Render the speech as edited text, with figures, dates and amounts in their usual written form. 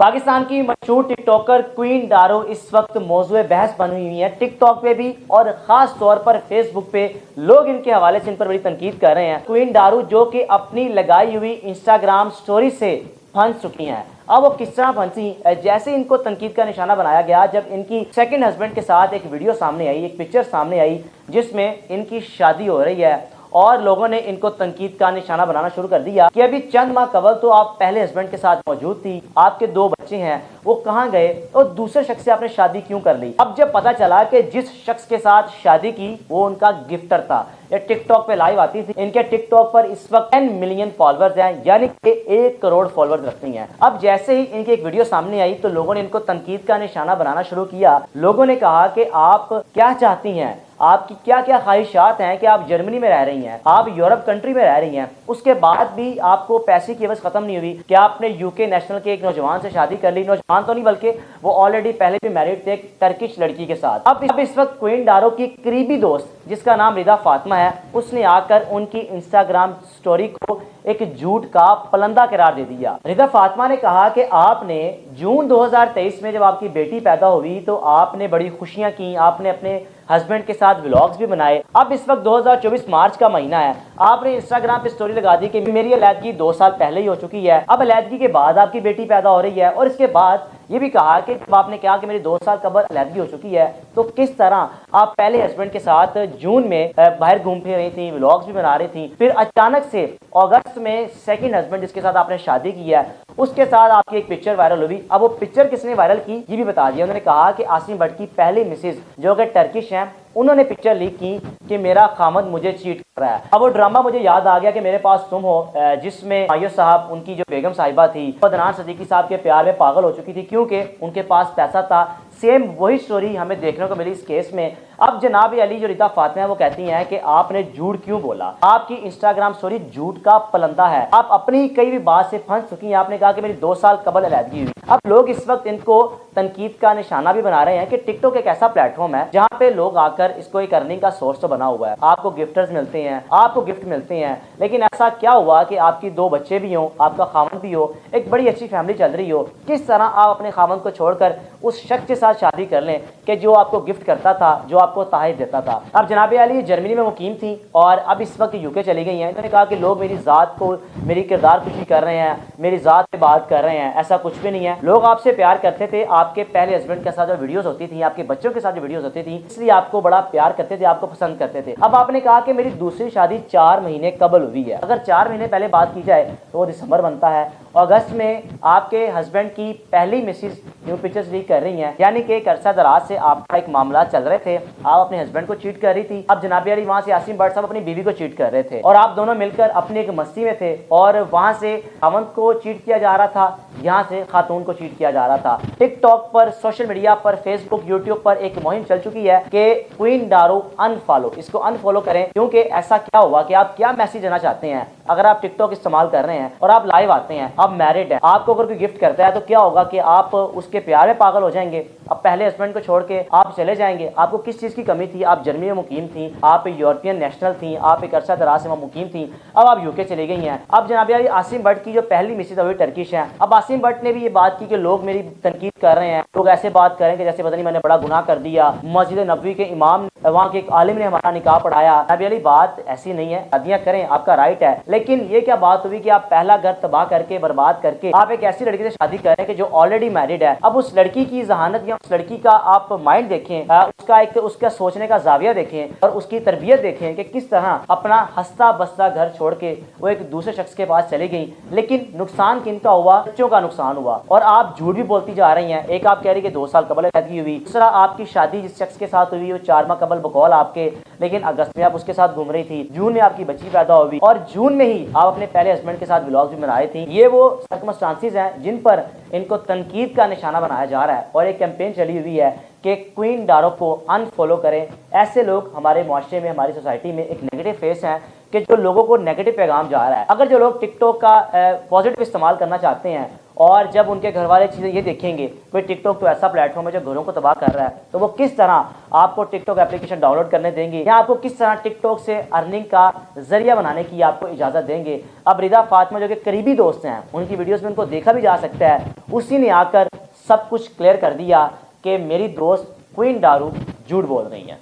पाकिस्तान की मशहूर TikToker queen डारो इस वक्त मौजूए बहस बनी हुई है टिकटॉक पे भी और खास तौर पर फेसबुक पे लोग इनके हवाले से इन पर बड़ी तनकीद कर रहे हैं। क्वीन डारो जो कि अपनी लगाई हुई इंस्टाग्राम स्टोरी से फंस चुकी हैं। अब वो किस तरह फंसी, जैसे इनको तनकीद का निशाना बनाया गया जब इनकी सेकंड हस्बैंड के साथ एक वीडियो सामने आई, एक पिक्चर सामने आई जिसमें इनकी शादी हो रही है और लोगों ने इनको तनकीद का निशाना बनाना शुरू कर दिया कि अभी चंद माह कबल तो आप पहले हस्बैंड के साथ मौजूद थी, आपके 2 बच्चे हैं, वो कहाँ गए और दूसरे शख्स से आपने शादी क्यों कर ली। अब जब पता चला कि जिस शख्स के साथ शादी की वो उनका गिफ्टर था, ये टिकटॉक पे लाइव आती थी। इनके टिकटॉक पर इस वक्त 10 मिलियन फॉलोअर्स हैं, यानी कि 1 करोड़ फॉलोअर्स रखती हैं। अब जैसे ही इनकी एक वीडियो सामने आई तो लोगों ने इनको तनकीद का निशाना बनाना शुरू किया। लोगों ने कहा कि आप क्या चाहती हैं, आपकी क्या क्या ख्वाहिशात हैं कि आप जर्मनी में रह रही हैं, आप यूरोप कंट्री में रह रही हैं, उसके बाद भी आपको पैसे की एवज खत्म नहीं हुई कि आपने यूके नेशनल के एक नौजवान से शादी कर ली। नौजवान तो नहीं बल्कि वो ऑलरेडी पहले भी मैरिड थे एक टर्किश लड़की के साथ। अब इस वक्त क्वीन डारो की करीबी दोस्त जिसका नाम रिदा फातिमा है, उसने आकर उनकी इंस्टाग्राम स्टोरी को एक झूठ का पलंदा करार दे दिया। रिदा फातिमा ने कहा कि आपने जून 2023 में जब आपकी बेटी पैदा हुई तो आपने बड़ी खुशियां की, आपने अपने हस्बैंड के साथ व्लॉग्स भी बनाए। अब इस वक्त 2024 मार्च का महीना है, आपने इंस्टाग्राम पे स्टोरी लगा दी कि मेरी अलैदगी 2 साल पहले ही हो चुकी है, अब अलैदगी के बाद आपकी बेटी पैदा हो रही है। और इसके बाद ये भी कहा कि जब आपने कहा कि मेरी 2 साल कबल अलैदगी हो चुकी है तो किस तरह आप पहले हस्बैंड के साथ जून में बाहर घूम फिर रही थी, व्लॉग्स भी बना रही थी, फिर अचानक से अगस्त में सेकंड हस्बैंड जिसके साथ आपने शादी की है उसके साथ आपकी एक पिक्चर वायरल हुई। अब वो पिक्चर किसने वायरल की ये भी बता दिया। उन्होंने कहा कि आसिम भट्ट की पहली मिसेज जो कि टर्किश हैं, उन्होंने पिक्चर लीक की कि मेरा खामद मुझे चीट कर रहा है। अब वो ड्रामा मुझे याद आ गया कि मेरे पास तुम हो, जिसमें मायो साहब उनकी जो बेगम साहिबा थी अदनान सदीकी साहब के प्यार में पागल हो चुकी थी क्योंकि उनके पास पैसा था। सेम वही स्टोरी हमें देखने को मिली इस केस में। अब जनाब अली जो रिदा फातिमा है वो कहती हैं कि आपने झूठ क्यों बोला, आपकी इंस्टाग्राम स्टोरी झूठ का पलंदा है, आप अपनी कई भी बात से फंस चुकी हैं। आपने कहा कि मेरी 2 साल कबल अलैदगी हुई। अब लोग इस वक्त इनको तनकीद का निशाना भी बना रहे हैं कि टिकटॉक एक ऐसा प्लेटफॉर्म है जहां पे लोग आकर इसको एक अर्निंग का सोर्स तो बना हुआ है, आपको गिफ्टर्स मिलते हैं, आपको गिफ्ट मिलते हैं, लेकिन ऐसा क्या हुआ कि आपकी 2 बच्चे भी हो, आपका खामन भी हो, एक बड़ी अच्छी फैमिली चल रही हो, किस तरह आप अपने खामन को छोड़कर उस शख्स के साथ शादी कर लें कि जो आपको गिफ्ट करता था, जो आपको तहफ़ देता था। अब जनाब अली जर्मनी में मुकीम थी और अब इस वक्त यूके चली गई हैं। इन्होंने कहा कि लोग मेरी ज़ात को, मेरी किरदार खुशी कर रहे हैं, मेरी ज़ात पे बात कर रहे हैं, ऐसा कुछ भी नहीं है। लोग आपसे प्यार करते थे, आपके पहले हस्बैंड के साथ जो वीडियोस होती थी, आपके बच्चों के साथ जो वीडियोस होती थी, इसलिए आपको बड़ा प्यार करते थे, आपको पसंद करते थे। अब आपने कहा कि मेरी दूसरी शादी 4 महीने कबल हुई है। अगर 4 महीने पहले बात की जाए तो वो दिसंबर बनता है। अगस्त में आपके हस्बैंड की पहली मिसेज न्यू पिक्चर्स लीक कर रही हैं, यानी कि एक अरसा दराज से आपका एक मामला चल रहे थे, आप अपने हस्बैंड को चीट कर रही थी। अब जनाब अली वहां से आसिम भट्ट साहब अपनी बीवी को चीट कर रहे थे और आप दोनों मिलकर अपनी एक मस्ती में थे और वहां से खामन को चीट किया जा रहा था, यहाँ से खातून को चीट किया जा रहा था। टिकटॉक पर, सोशल मीडिया पर, फेसबुक, यूट्यूब पर एक मुहिम चल चुकी है कि क्वीन डारो अनफॉलो, इसको अनफॉलो करें क्योंकि ऐसा क्या हुआ कि आप क्या मैसेज देना चाहते हैं। अगर आप टिकटॉक इस्तेमाल कर रहे हैं और आप लाइव आते हैं, आप मैरिड हैं, आपको अगर कोई गिफ्ट करता है तो क्या होगा कि आप उसके प्यार में पागल हो जाएंगे, अब पहले हस्बैंड को छोड़ के आप चले जाएंगे। आपको किस चीज़ की कमी थी, आप जर्मनी में मुकीम थी, आप यूरोपियन नेशनल थी, आप एक अरसा दराज से वहाँ मुकीम थी, अब आप यूके चली गई हैं। अब जनाब आसिम भट्ट की जो पहली मिसेज है वो टर्किश है। अब आसिम भट्ट ने भी ये बात की कि लोग मेरी तनकीद कर रहे हैं, लोग ऐसे बात करें कि जैसे पता नहीं मैंने बड़ा गुनाह कर दिया, मस्जिद नबवी के इमाम, वहाँ के एक आलिम ने हमारा निकाह पढ़ाया। नबी अली बात ऐसी नहीं है, शादियाँ करें, आपका राइट है, लेकिन ये क्या बात हुई कि आप पहला घर तबाह करके, बर्बाद करके आप एक ऐसी लड़की से शादी करें कि जो ऑलरेडी मैरिड है। अब उस लड़की की जहानत या उस लड़की का आप माइंड देखें, उसका सोचने का जाविया देखें और उसकी तरबियत देखें कि किस तरह अपना हंसता बसता घर छोड़ के वो एक दूसरे शख्स के पास चली गई। लेकिन नुकसान किनका हुआ, बच्चों का नुकसान हुआ। और आप झूठ भी बोलती जा रही हैं। एक आप कह रही कि 2 साल कबल अलैदगी हुई, दूसरा आपकी शादी जिस शख्स के साथ हुई वो 4 माह कबल बकौल आपके, लेकिन अगस्त में आप उसके साथ घूम रही थी, जून में आपकी बच्ची पैदा हुई और जून में ही आप अपने पहले हस्बैंड के साथ व्लॉग्स भी बनाए थे। ये वो सर्कमस्टांसेस हैं जिन पर इनको तनकीद का निशाना बनाया जा रहा है और एक कैंपेन चली हुई है कि क्वीन डारो को अनफॉलो करें। ऐसे लोग हमारे मुआशरे में, हमारी सोसाइटी में एक नेगेटिव फेस हैं कि जो लोगों को नेगेटिव पैगाम जा रहा है। अगर जो लोग टिकटॉक का पॉजिटिव इस्तेमाल करना चाहते हैं और जब उनके घर वाले चीज़ें ये देखेंगे, कोई टिकटॉक तो ऐसा प्लेटफॉर्म है जो घरों को तबाह कर रहा है, तो वो किस तरह आपको टिकटॉक एप्लीकेशन डाउनलोड करने देंगे या आपको किस तरह टिकटॉक से अर्निंग का जरिया बनाने की आपको इजाज़त देंगे। अब रिदा फातिमा जो कि करीबी दोस्त हैं, उनकी वीडियोज़ में उनको देखा भी जा सकता है, उसी ने आकर सब कुछ क्लियर कर दिया कि मेरी दोस्त क्वीन दारू झूठ बोल रही है।